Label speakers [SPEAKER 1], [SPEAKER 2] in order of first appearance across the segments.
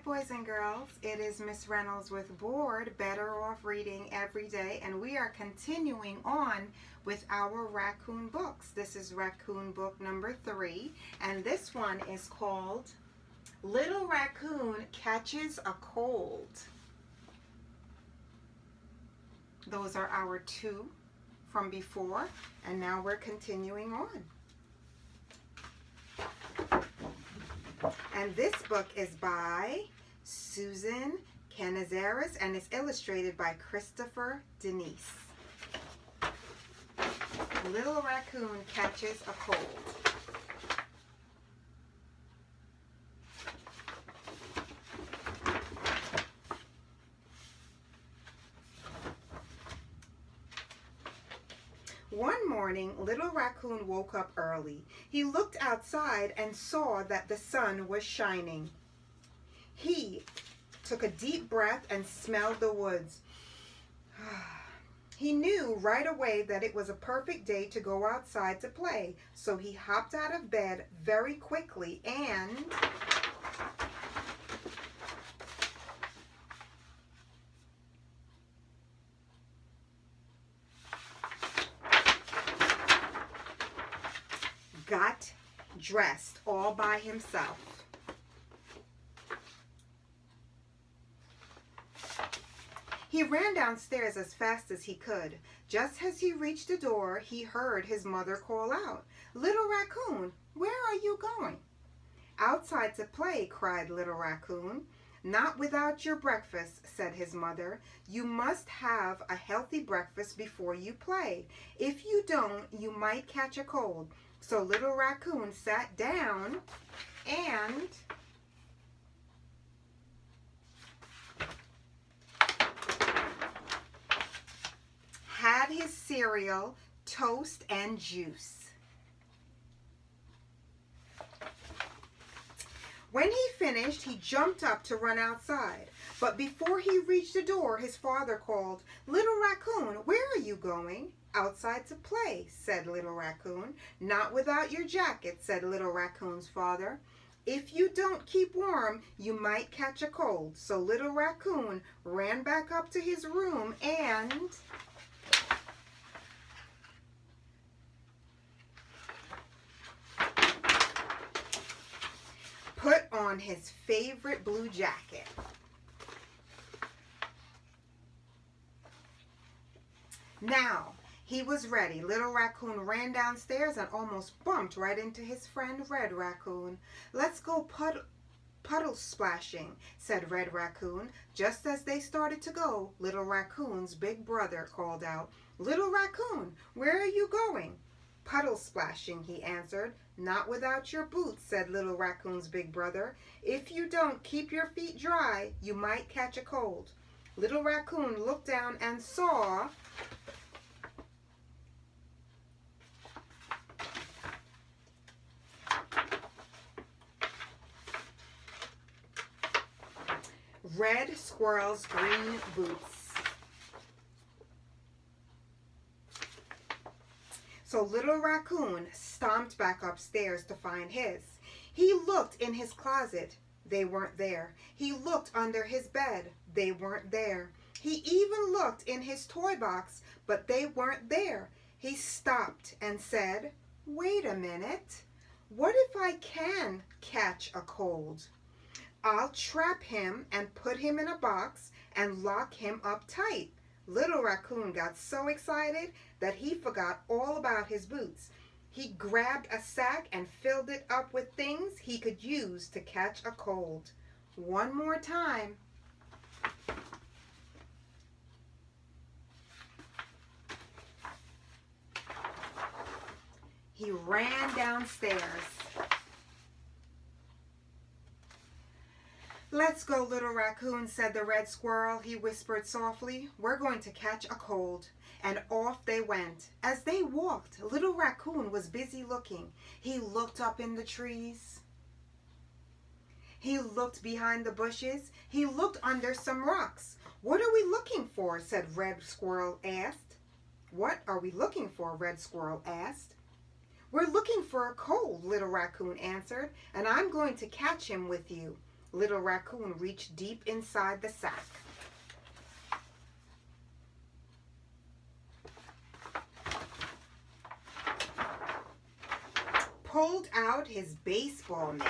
[SPEAKER 1] boys and girls. It is Miss Reynolds with B.O.R.E.D, Better Off Reading Every Day, and we are continuing on with our Raccoon books. This is Raccoon book number 3, and this one is called Little Raccoon Catches a Cold. Those are our 2 from before, and now we're continuing on. And this book is by Susan Canizares and is illustrated by Christopher Denise. Little Raccoon Catches a Cold. One morning, Little Raccoon woke up early. He looked outside and saw that the sun was shining. He took a deep breath and smelled the woods. He knew right away that it was a perfect day to go outside to play, so he hopped out of bed very quickly and got dressed all by himself. He ran downstairs as fast as he could. Just as he reached the door, he heard his mother call out, "Little Raccoon, where are you going?" "Outside to play," cried Little Raccoon. "Not without your breakfast," said his mother. "You must have a healthy breakfast before you play. If you don't, you might catch a cold." So Little Raccoon sat down and had his cereal, toast, and juice. When he finished, he jumped up to run outside. But before he reached the door, his father called, "Little Raccoon, where are you going?" "Outside to play," said Little Raccoon. "Not without your jacket," said Little Raccoon's father. "If you don't keep warm, you might catch a cold." So Little Raccoon ran back up to his room and put on his favorite blue jacket. Now, he was ready. Little Raccoon ran downstairs and almost bumped right into his friend Red Raccoon. "Let's go puddle splashing," said Red Raccoon. Just as they started to go, Little Raccoon's big brother called out, "Little Raccoon, where are you going?" "Puddle splashing," he answered. "Not without your boots," said Little Raccoon's big brother. "If you don't keep your feet dry, you might catch a cold." Little Raccoon looked down and saw Red Squirrel's green boots. So Little Raccoon stomped back upstairs to find his. He looked in his closet. They weren't there. He looked under his bed. They weren't there. He even looked in his toy box, but they weren't there. He stopped and said, "Wait a minute. What if I can catch a cold? I'll trap him and put him in a box and lock him up tight." Little Raccoon got so excited that he forgot all about his boots. He grabbed a sack and filled it up with things he could use to catch a cold. One more time. He ran downstairs. "Let's go, Little Raccoon," said the Red Squirrel. He whispered softly, "We're going to catch a cold." And off they went. As they walked, Little Raccoon was busy looking. He looked up in the trees. He looked behind the bushes. He looked under some rocks. "What are we looking for?" said Red Squirrel asked. "What are we looking for?" Red Squirrel asked. "We're looking for a cold," Little Raccoon answered, "and I'm going to catch him with you." Little Raccoon reached deep inside the sack. Pulled out his baseball mitt.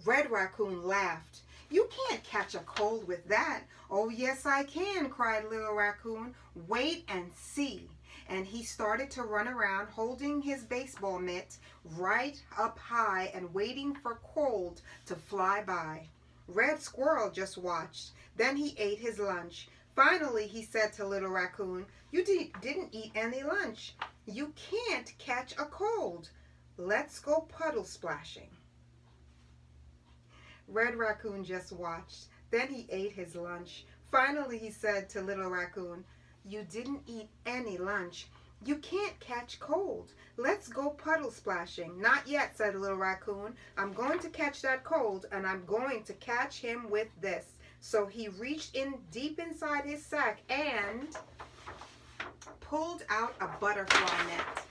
[SPEAKER 1] Red Raccoon laughed. "You can't catch a cold with that." "Oh, yes, I can," cried Little Raccoon. "Wait and see." And he started to run around holding his baseball mitt right up high and waiting for cold to fly by. Red Squirrel just watched. Then he ate his lunch. Finally, he said to Little Raccoon, "You didn't eat any lunch. You can't catch a cold. Let's go puddle splashing." Red Raccoon just watched. Then he ate his lunch. Finally, he said to Little Raccoon, "You didn't eat any lunch. You can't catch cold. Let's go puddle splashing." "Not yet," said Little Raccoon. "I'm going to catch that cold, and I'm going to catch him with this." So he reached in deep inside his sack and pulled out a butterfly net.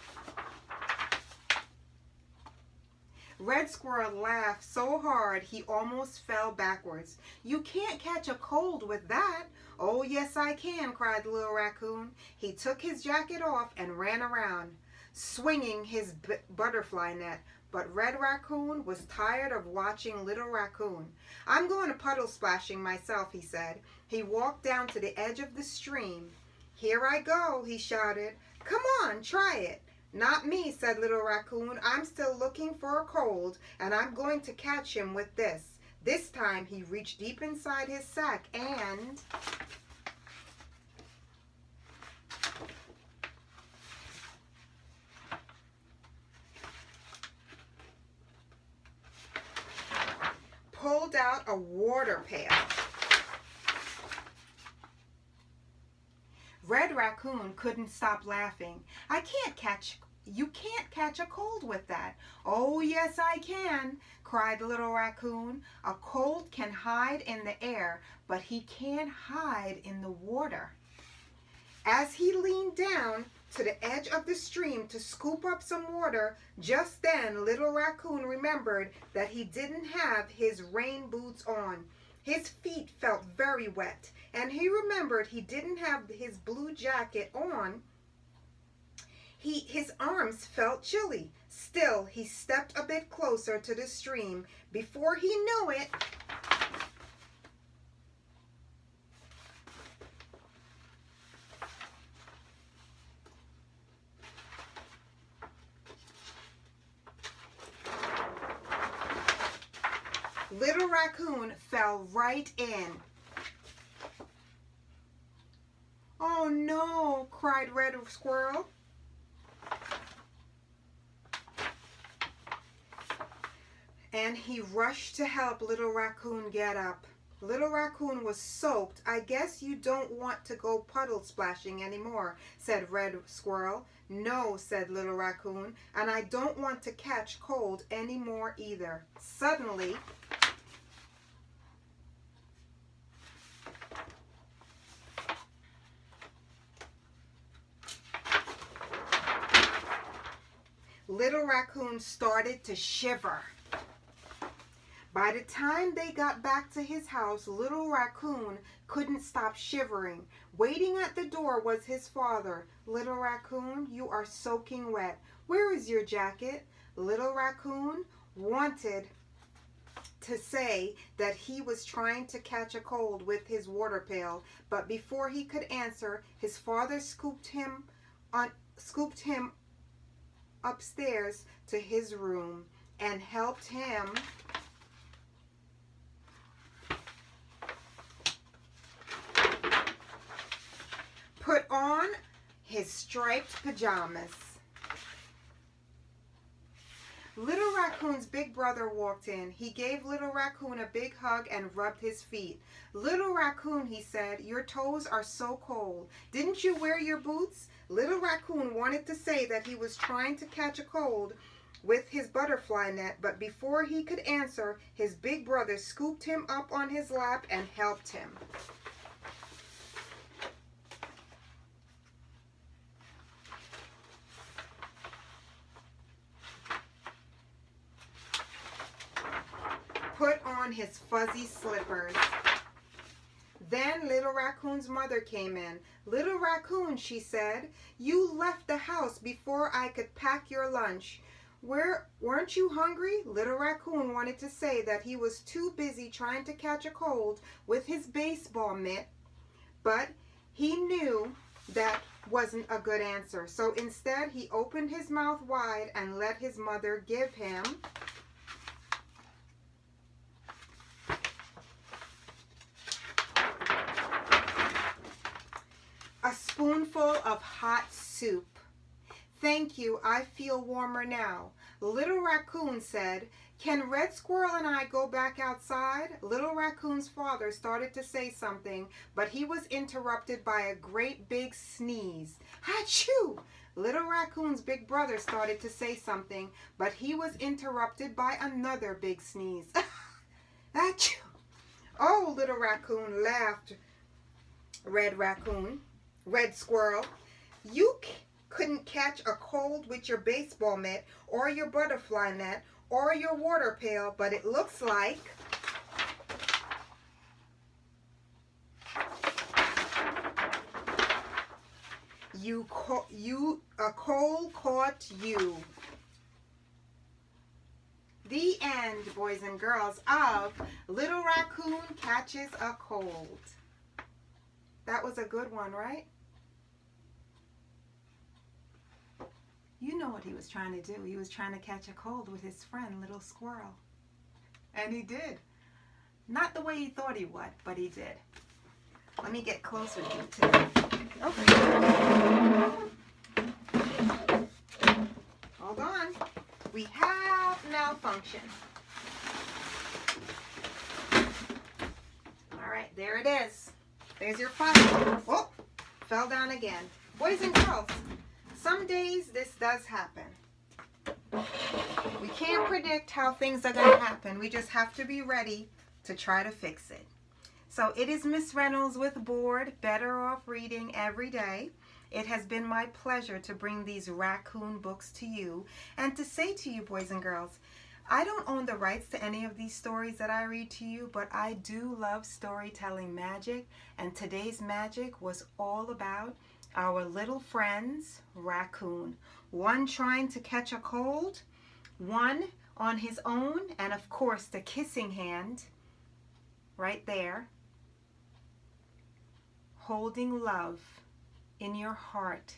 [SPEAKER 1] Red Squirrel laughed so hard he almost fell backwards. "You can't catch a cold with that." "Oh, yes, I can," cried Little Raccoon. He took his jacket off and ran around, swinging his butterfly net. But Red Raccoon was tired of watching Little Raccoon. "I'm going to puddle splashing myself," he said. He walked down to the edge of the stream. "Here I go," he shouted. "Come on, try it." "Not me," said Little Raccoon. "I'm still looking for a cold, and I'm going to catch him with this." This time he reached deep inside his sack and pulled out a water pail. Red Raccoon couldn't stop laughing. You can't catch a cold with that." "Oh, yes, I can," cried Little Raccoon. "A cold can hide in the air, but he can't hide in the water." As he leaned down to the edge of the stream to scoop up some water, just then Little Raccoon remembered that he didn't have his rain boots on. His feet felt very wet, and he remembered he didn't have his blue jacket on. His arms felt chilly. Still, he stepped a bit closer to the stream. Before he knew it, Little Raccoon fell right in. "Oh no," cried Red Squirrel. And he rushed to help Little Raccoon get up. Little Raccoon was soaked. "I guess you don't want to go puddle splashing anymore," said Red Squirrel. "No," said Little Raccoon, "and I don't want to catch cold anymore either." Suddenly, Little Raccoon started to shiver. By the time they got back to his house, Little Raccoon couldn't stop shivering. Waiting at the door was his father. "Little Raccoon, you are soaking wet. Where is your jacket?" Little Raccoon wanted to say that he was trying to catch a cold with his water pail, but before he could answer, his father scooped him upstairs to his room and helped him put on his striped pajamas. Little Raccoon's big brother walked in. He gave Little Raccoon a big hug and rubbed his feet. "Little Raccoon," he said, "your toes are so cold. Didn't you wear your boots?" Little Raccoon wanted to say that he was trying to catch a cold with his butterfly net, but before he could answer, his big brother scooped him up on his lap and helped him. on his fuzzy slippers. Then Little Raccoon's mother came in. "Little Raccoon," she said, "you left the house before I could pack your lunch. Weren't you hungry?" Little Raccoon wanted to say that he was too busy trying to catch a cold with his baseball mitt, but he knew that wasn't a good answer. So instead, he opened his mouth wide and let his mother give him a spoonful of hot soup. "Thank you, I feel warmer now." Little Raccoon said, "Can Red Squirrel and I go back outside?" Little Raccoon's father started to say something, but he was interrupted by a great big sneeze. "Achoo!" Little Raccoon's big brother started to say something, but he was interrupted by another big sneeze. "Achoo!" "Oh," Little Raccoon laughed. Red Squirrel, "you couldn't catch a cold with your baseball mitt or your butterfly net or your water pail, but it looks like a cold caught you." The end, boys and girls, of Little Raccoon Catches a Cold. That was a good one, right? You know what he was trying to do. He was trying to catch a cold with his friend, Little Squirrel. And he did. Not the way he thought he would, but he did. Let me get closer to you. Okay. Hold on. We have malfunction. All right, there it is. There's your file. Oh, fell down again. Boys and girls, some days this does happen. We can't predict how things are going to happen. We just have to be ready to try to fix it. So it is Miss Reynolds with B.O.R.E.D, Better Off Reading Every Day. It has been my pleasure to bring these raccoon books to you and to say to you, boys and girls, I don't own the rights to any of these stories that I read to you, but I do love storytelling magic, and today's magic was all about our little friends, Raccoon. One trying to catch a cold, one on his own, and of course the kissing hand right there, holding love in your heart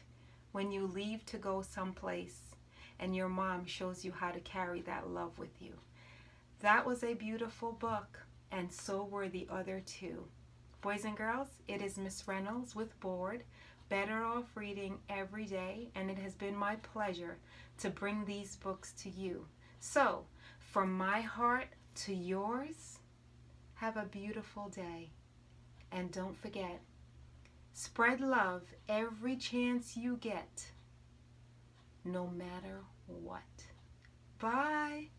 [SPEAKER 1] when you leave to go someplace and your mom shows you how to carry that love with you. That was a beautiful book, and so were the other two. Boys and girls, it is Miss Reynolds with B.O.R.E.D, Better Off Reading Every Day, and it has been my pleasure to bring these books to you. So, from my heart to yours, have a beautiful day. And don't forget, spread love every chance you get, no matter what. Bye.